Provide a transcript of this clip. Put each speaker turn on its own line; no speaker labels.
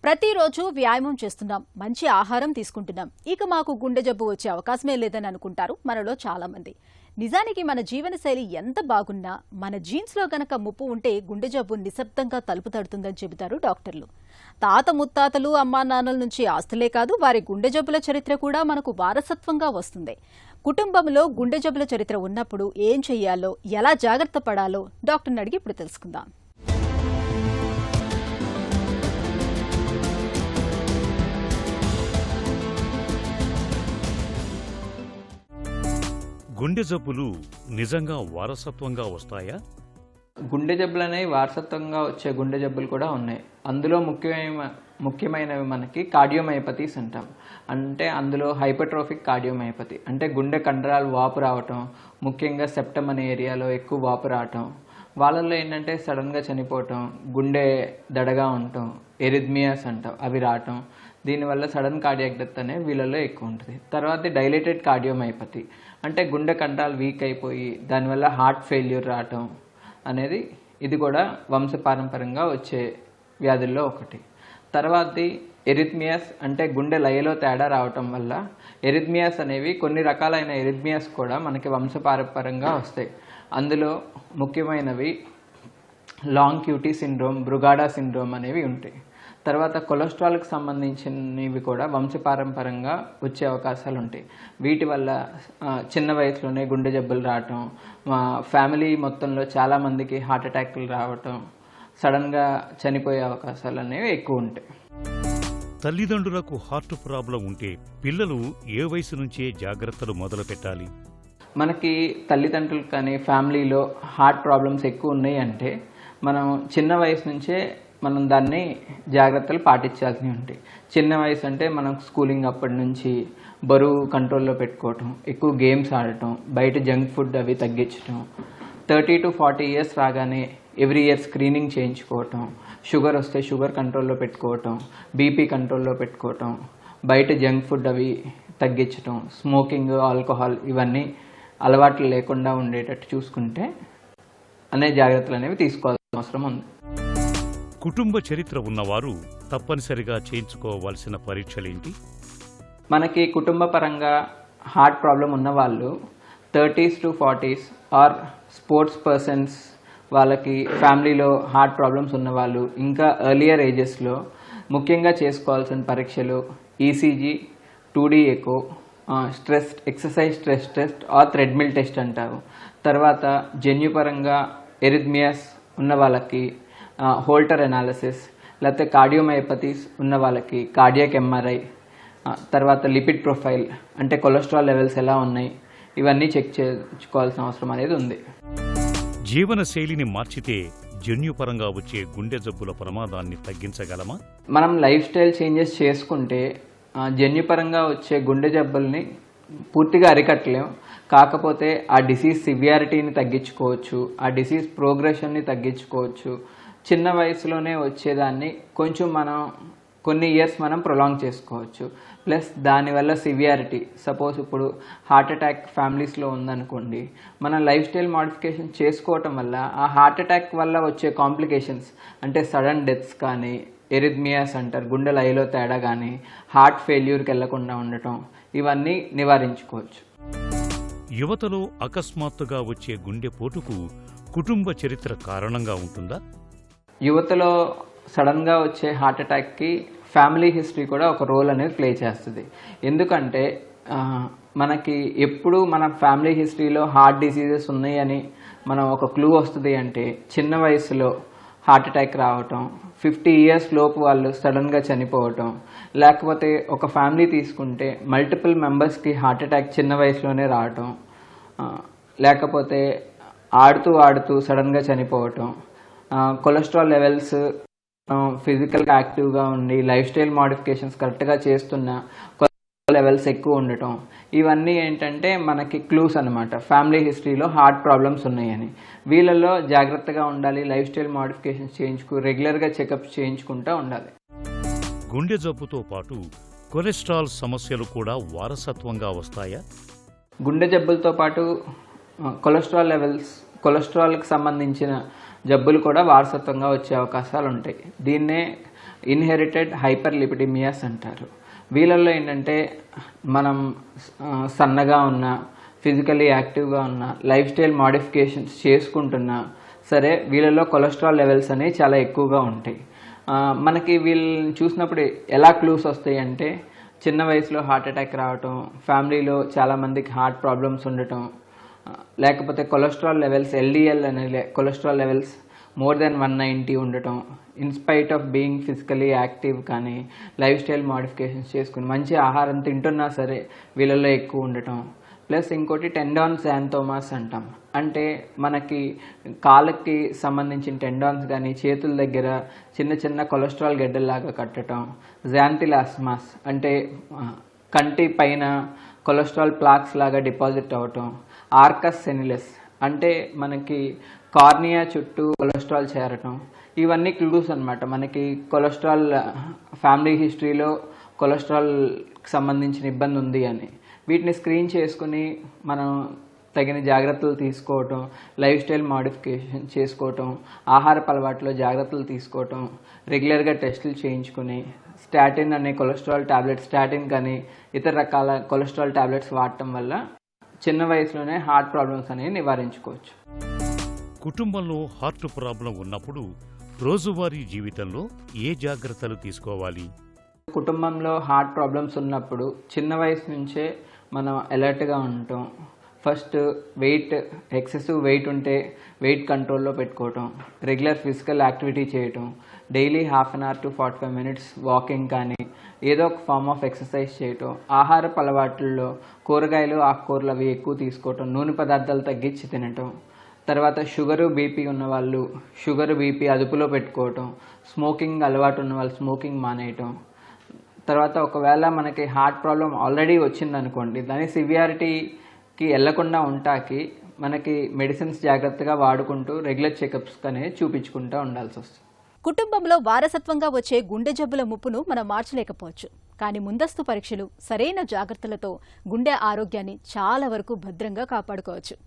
ప్రతిరోజు వ్యాయామం చేస్తున్నాం, మంచి ఆహారం తీసుకుంటున్నాం, ఇక మాకు గుండె జబ్బు వచ్చే అవకాశమే లేదని అనుకుంటారు మనలో చాలా మంది. నిజానికి మన జీవనశైలి ఎంత బాగున్నా మన జీన్స్లో గనక ముప్పు ఉంటే గుండె జబ్బు నిశ్శబ్దంగా తలుపు తడుతుందని చెబుతారు డాక్టర్లు. తాత ముత్తాతలు అమ్మా నాన్నల నుంచి ఆస్తులే కాదు, వారి గుండె జబ్బుల చరిత్ర కూడా మనకు వారసత్వంగా వస్తుంది. కుటుంబంలో గుండె జబ్బుల చరిత్ర ఉన్నప్పుడు ఏం చెయ్యాలో, ఎలా జాగ్రత్త పడాలో డాక్టర్ని అడిగి ఇప్పుడు తెలుసుకుందాం.
గుండె జబ్బులు నిజంగా వారసత్వంగా వస్తాయా?
గుండె జబ్బులు అనేవి వారసత్వంగా వచ్చే గుండె జబ్బులు కూడా ఉన్నాయి. అందులో ముఖ్యమైనవి మనకి కార్డియోమయోపతీస్ అంటాం. అంటే అందులో హైపర్ట్రోఫిక్ కార్డియోమయోపతి అంటే గుండె కండరాలు వాపు రావటం, ముఖ్యంగా సెప్టమ్ అనే ఏరియాలో ఎక్కువ వాపు రావటం, వాళ్ళల్లో ఏంటంటే సడన్గా చనిపోవటం, గుండె దడగా ఉండటం, ఎరిథ్మియాస్ అంటాం, అవి రావటం. దీనివల్ల సడన్ కార్డియాక్ డెత్ అనేది వీళ్ళల్లో ఎక్కువ ఉంటుంది. తర్వాత డైలేటెడ్ కార్డియోమయోపతి అంటే గుండె కండరాలు వీక్ అయిపోయి దానివల్ల హార్ట్ ఫెయిల్యూర్ రావటం అనేది, ఇది కూడా వంశపారంపర్యంగా వచ్చే వ్యాధుల్లో ఒకటి. తర్వాతది ఎరిథ్మియాస్ అంటే గుండె లయలో తేడా రావటం వల్ల. ఎరిథ్మియాస్ అనేవి కొన్ని రకాలైన ఎరిథ్మియాస్ కూడా మనకి వంశపారంపర్యంగా వస్తాయి. అందులో ముఖ్యమైనవి లాంగ్ క్యూటీ సిండ్రోమ్, బ్రుగాడా సిండ్రోమ్ అనేవి ఉంటాయి. తర్వాత కొలెస్ట్రాల్కి సంబంధించినవి కూడా వంశపారంపర్యంగా వచ్చే అవకాశాలు ఉంటాయి. వీటి వల్ల చిన్న వయసులోనే గుండె జబ్బులు రావటం, మా ఫ్యామిలీ మొత్తంలో చాలామందికి హార్ట్ అటాక్లు రావటం, సడన్గా చనిపోయే అవకాశాలు అనేవి ఎక్కువ ఉంటాయి.
తల్లిదండ్రులకు హార్ట్ ప్రాబ్లం ఉంటే పిల్లలు ఏ వయసు నుంచే జాగ్రత్తలు మొదలు పెట్టాలి?
మనకి తల్లిదండ్రులకు కానీ ఫ్యామిలీలో హార్ట్ ప్రాబ్లమ్స్ ఎక్కువ ఉన్నాయి అంటే మనం చిన్న వయసు నుంచే మనం దాన్ని జాగ్రత్తలు పాటించాల్సి ఉంటాయి. చిన్న వయసు అంటే మనం స్కూలింగ్ అప్పటి నుంచి బరువు కంట్రోల్లో పెట్టుకోవటం, ఎక్కువ గేమ్స్ ఆడటం, బయట జంక్ ఫుడ్ అవి తగ్గించటం, 30 to 40 ఇయర్స్ రాగానే ఎవ్రీ ఇయర్ స్క్రీనింగ్ చేయించుకోవటం, షుగర్ వస్తే షుగర్ కంట్రోల్లో పెట్టుకోవటం, బీపీ కంట్రోల్లో పెట్టుకోవటం, బయట జంక్ ఫుడ్ అవి తగ్గించటం, స్మోకింగ్, ఆల్కహాల్ ఇవన్నీ అలవాట్లు లేకుండా ఉండేటట్టు చూసుకుంటే అనే జాగ్రత్తలు అనేవి తీసుకోవాల్సిన అవసరం ఉంది.
కుటుంబ చరిత్ర ఉన్నవారు తప్పనిసరిగా చేయించుకోవాల్సిన పరీక్షలేంటి?
మనకి కుటుంబ పరంగా హార్ట్ ప్రాబ్లం ఉన్న వాళ్ళు 30s to 40s are sports persons, వాళ్ళకి ఫ్యామిలీలో హార్ట్ ప్రాబ్లమ్స్ ఉన్నవాళ్ళు, ఇంకా ఎర్లియర్ ఏజెస్లో ముఖ్యంగా చేసుకోవాల్సిన పరీక్షలు ECG, 2D echo, exercise stress test or treadmill test అంటారు. తర్వాత జన్యుపరంగా ఎరిథ్మియాస్ ఉన్న వాళ్ళకి హోల్టర్ అనాలిసిస్, లేకపోతే కార్డియోమయోపతీస్ ఉన్న వాళ్ళకి కార్డియాక్ ఎంఆర్ఐ, తర్వాత లిపిడ్ ప్రొఫైల్ అంటే కొలెస్ట్రాల్ లెవెల్స్ ఎలా ఉన్నాయి, ఇవన్నీ చెక్ చేసుకోవాల్సిన అవసరం అనేది ఉంది.
జీవన శైలిని మార్చితే జన్యుపరంగా వచ్చే గుండె జబ్బుల ప్రమాదాన్ని తగ్గించగలమా?
మనం లైఫ్ స్టైల్ చేంజెస్ చేసుకుంటే జన్యుపరంగా వచ్చే గుండె జబ్బుల్ని పూర్తిగా అరికట్టలేం. కాకపోతే ఆ డిసీజ్ సివియారిటీని తగ్గించుకోవచ్చు, ఆ డిసీజ్ ప్రోగ్రెషన్ని తగ్గించుకోవచ్చు. చిన్న వయసులోనే వచ్చేదాన్ని కొంచెం మనం కొన్ని ఇయర్స్ మనం ప్రొలాంగ్ చేసుకోవచ్చు. ప్లస్ దానివల్ల సివియారిటీ, సపోజ్ ఇప్పుడు హార్ట్ అటాక్ ఫ్యామిలీస్లో ఉందనుకోండి, మనం లైఫ్ స్టైల్ మాడిఫికేషన్ చేసుకోవటం వల్ల ఆ హార్ట్ అటాక్ వల్ల వచ్చే కాంప్లికేషన్స్ అంటే సడన్ డెత్స్ కానీ, ఎరిథ్మియాస్ అంటారు గుండె లయలో తేడా కానీ, హార్ట్ ఫెయిల్యూర్కి వెళ్లకుండా ఉండటం, ఇవన్నీ నివారించుకోవచ్చు.
యువతలో అకస్మాత్తుగా వచ్చే గుండెపోటుకు కుటుంబ చరిత్ర కారణంగా ఉంటుందా?
యువతలో సడన్గా వచ్చే హార్ట్ అటాక్కి ఫ్యామిలీ హిస్టరీ కూడా ఒక రోల్ అనేది ప్లే చేస్తుంది. ఎందుకంటే మనకి ఎప్పుడు మన ఫ్యామిలీ హిస్టరీలో హార్ట్ డిసీజెస్ ఉన్నాయని మనం ఒక క్లూ వస్తుంది అంటే చిన్న వయసులో హార్ట్ అటాక్ రావటం, 50 ఇయర్స్ లోపు వాళ్ళు సడన్గా చనిపోవటం, లేకపోతే ఒక ఫ్యామిలీ తీసుకుంటే మల్టిపుల్ మెంబర్స్కి హార్ట్ అటాక్ చిన్న వయసులోనే రావటం, లేకపోతే ఆడుతూ సడన్గా చనిపోవటం, కొలెస్ట్రాల్ లెవెల్స్ ఫిజికల్గా యాక్టివ్గా ఉండి లైఫ్ స్టైల్ మాడిఫికేషన్స్ కరెక్ట్గా చేస్తున్న కొలెస్ట్రాల్ లెవెల్స్ ఎక్కువ ఉండటం, ఇవన్నీ ఏంటంటే మనకి క్లూస్ అనమాట ఫ్యామిలీ హిస్టరీలో హార్ట్ ప్రాబ్లమ్స్ ఉన్నాయని. వీళ్ళల్లో జాగ్రత్తగా ఉండాలి, లైఫ్ స్టైల్ మాడిఫికేషన్స్ రెగ్యులర్గా చెకప్స్ చేయించుకుంటూ ఉండాలి.
గుండె జబ్బుతో పాటు కొలెస్ట్రాల్ సమస్యలు కూడా వారసత్వంగా వస్తాయా?
గుండె జబ్బులతో పాటు కొలెస్ట్రాల్కి సంబంధించిన జబ్బులు కూడా వారసత్వంగా వచ్చే అవకాశాలు ఉంటాయి. దీన్నే ఇన్హెరిటెడ్ హైపర్లిపిడిమియాస్ అంటారు. వీళ్ళల్లో ఏంటంటే మనం సన్నగా ఉన్న, ఫిజికల్లీ యాక్టివ్గా ఉన్న, లైఫ్ స్టైల్ మాడిఫికేషన్స్ చేసుకుంటున్నా సరే వీళ్ళలో కొలెస్ట్రాల్ లెవెల్స్ అనేవి చాలా ఎక్కువగా ఉంటాయి. మనకి వీళ్ళని చూసినప్పుడు ఎలా క్లూస్ వస్తాయి అంటే, చిన్న వయసులో హార్ట్ అటాక్ రావటం, ఫ్యామిలీలో చాలామందికి హార్ట్ ప్రాబ్లమ్స్ ఉండటం, లేకపోతే కొలెస్ట్రాల్ లెవెల్స్ ఎల్డిఎల్ అనే కొలెస్ట్రాల్ లెవెల్స్ మోర్ దెన్ 190 ఉండటం, in spite of being physically active కానీ లైఫ్ స్టైల్ మాడిఫికేషన్స్ చేసుకుని మంచి ఆహారం తింటున్నా సరే వీళ్ళల్లో ఎక్కువ ఉండటం. ప్లస్ ఇంకోటి టెండాన్ శాంతోమాస్ అంటాం. అంటే మనకి కాళ్ళకి సంబంధించిన టెండాన్స్ కానీ చేతుల దగ్గర చిన్న చిన్న కొలెస్ట్రాల్ గడ్డల్లాగా కట్టడం. జాంతిలాస్మాస్ అంటే కంటి పైన కొలెస్ట్రాల్ ప్లాక్స్ లాగా డిపాజిట్ అవటం. ఆర్కస్ సెనిలస్ అంటే మనకి కార్నియా చుట్టూ కొలెస్ట్రాల్ చేరటం. ఇవన్నీ క్లూస్ అన్నమాట మనకి కొలెస్ట్రాల్ ఫ్యామిలీ హిస్టరీలో కొలెస్ట్రాల్కి సంబంధించిన ఇబ్బంది ఉంది అని. వీటిని స్క్రీన్ చేసుకుని మనం తగిన జాగ్రత్తలు తీసుకోవటం, లైఫ్ స్టైల్ మాడిఫికేషన్ చేసుకోవటం, ఆహారపు అలవాట్లో జాగ్రత్తలు తీసుకోవటం, రెగ్యులర్గా టెస్టులు చేయించుకుని స్టాటిన్ అనే కొలెస్ట్రాల్ టాబ్లెట్స్, స్టాటిన్ కానీ ఇతర రకాల కొలెస్ట్రాల్ టాబ్లెట్స్ వాడటం వల్ల చిన్న వయసులోనే హార్ట్ ప్రాబ్లమ్స్ అనేవి నివారించుకోవచ్చు.
కుటుంబంలో హార్ట్ ప్రాబ్లం ఉన్నప్పుడు రోజువారీ జీవితంలో ఏ జాగ్రత్తలు తీసుకోవాలి?
కుటుంబంలో హార్ట్ ప్రాబ్లమ్స్ ఉన్నప్పుడు చిన్న వయసు నుంచే మనం అలర్ట్గా ఉంటాం. ఫస్ట్ ఎక్సెసివ్ వెయిట్ ఉంటే వెయిట్ కంట్రోల్లో పెట్టుకోవటం, రెగ్యులర్ ఫిజికల్ యాక్టివిటీ చేయటం, డైలీ ½ గంట to 45 minutes వాకింగ్ కానీ ఏదో ఒక ఫార్మ్ ఆఫ్ ఎక్సర్సైజ్ చేయటం, ఆహారపు అలవాట్లలో కూరగాయలు ఆకుకూరలు అవి ఎక్కువ తీసుకోవటం, నూనె పదార్థాలు తగ్గించి తినటం. తర్వాత షుగరు బీపీ ఉన్నవాళ్ళు షుగర్ బీపీ అదుపులో పెట్టుకోవటం, స్మోకింగ్ అలవాటు ఉన్న వాళ్ళు స్మోకింగ్ మానేయటం. తర్వాత ఒకవేళ మనకి హార్ట్ ప్రాబ్లం ఆల్రెడీ వచ్చిందనుకోండి, దాని సివియారిటీకి వెళ్లకుండా ఉంటాకి మనకి మెడిసిన్స్ జాగ్రత్తగా వాడుకుంటూ రెగ్యులర్ చెకప్స్ అనేది చూపించుకుంటూ ఉండాల్సి వస్తుంది.
కుటుంబంలో వారసత్వంగా వచ్చే గుండె జబ్బుల ముప్పును మనం మార్చలేకపోవచ్చు. కానీ ముందస్తు పరీక్షలు, సరైన జాగ్రత్తలతో గుండె ఆరోగ్యాన్ని చాలా వరకు భద్రంగా కాపాడుకోవచ్చు.